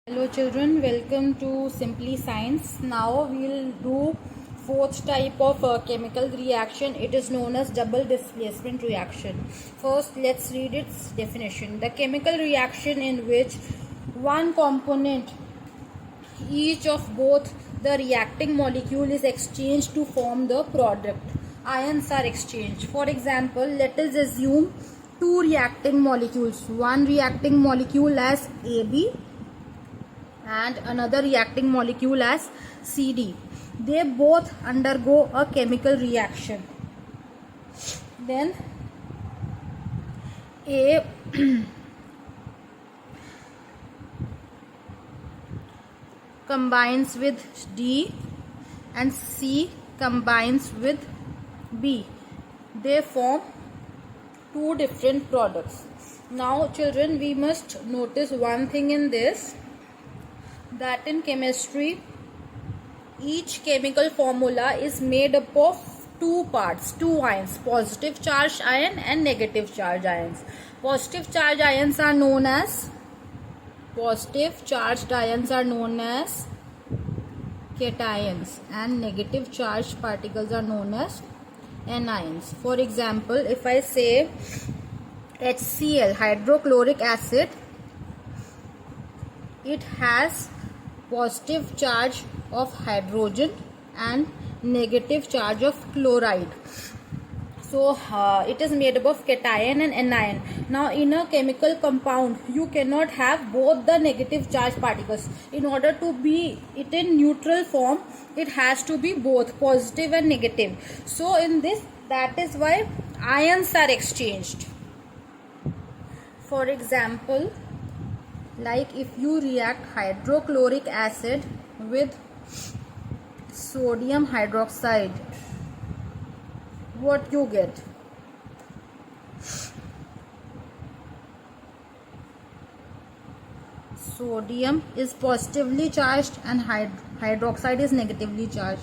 Hello children, welcome to Simply Science. Now we'll do fourth type of chemical reaction. It is known as double displacement reaction. First, let's read its definition. The chemical reaction in which one component each of both the reacting molecule is exchanged to form the product. Ions are exchanged. For example, let us assume two reacting molecules. One reacting molecule as AB and another reacting molecule as CD. They both undergo a chemical reaction. Then A combines with D and C combines with B. They form two different products. Now children, we must notice one thing in this, that in chemistry each chemical formula is made up of two parts, two ions, positive charged ion and negative charged ions. Positive charged ions are known as cations and negative charged particles are known as anions. For example, if I say HCl, hydrochloric acid, it has positive charge of hydrogen and negative charge of chloride. So it is made up of cation and anion. Now in a chemical compound you cannot have both the negative charge particles. In order to be it in neutral form, it has to be both positive and negative. So in this, that is why ions are exchanged. For example, like if you react hydrochloric acid with sodium hydroxide, what you get? Sodium is positively charged and hydroxide is negatively charged.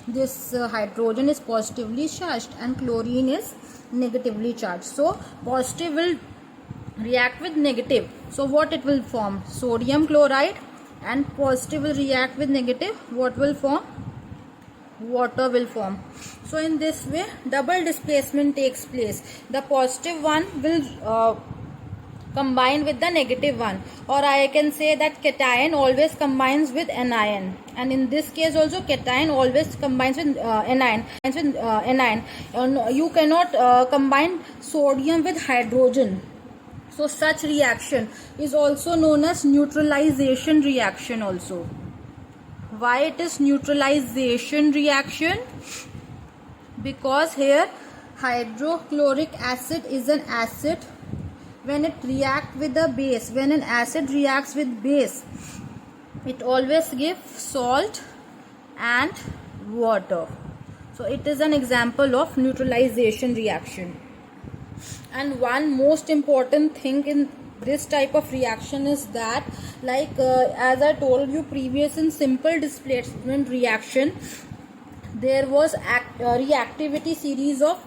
This hydrogen is positively charged and chlorine is negatively charged. So positive will react with negative. So what it will form? Sodium chloride. And positive will react with negative. What will form? Water will form. So in this way double displacement takes place. The positive one will combine with the negative one, or I can say that cation always combines with anion, and in this case also cation always combines with anion. You cannot combine sodium with hydrogen. So such reaction is also known as neutralization reaction also. Why it is neutralization reaction? Because here hydrochloric acid is an acid. When it reacts with a base, when an acid reacts with base, it always gives salt and water. So it is an example of neutralization reaction. And one most important thing in this type of reaction is that, like as I told you previous, in simple displacement reaction there was reactivity series of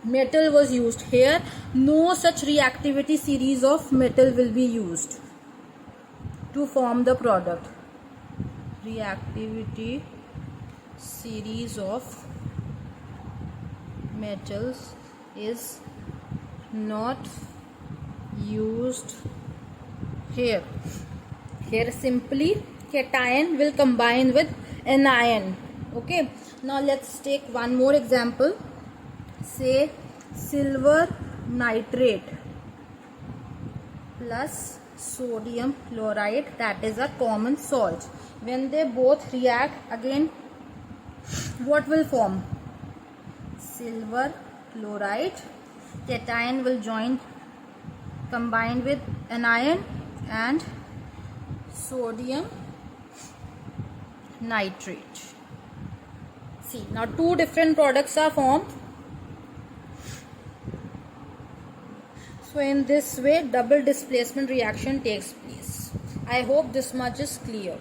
metal was used. Here no such reactivity series of metal will be used to form the product. Reactivity series of metals is not used here. Here simply cation will combine with anion. Okay, now let's take one more example. Say silver nitrate plus sodium chloride, that is a common salt. When they both react, again what will form? Silver chloride. Cation will combine with anion and sodium nitrate. See, now two different products are formed. So in this way double displacement reaction takes place. I hope this much is clear.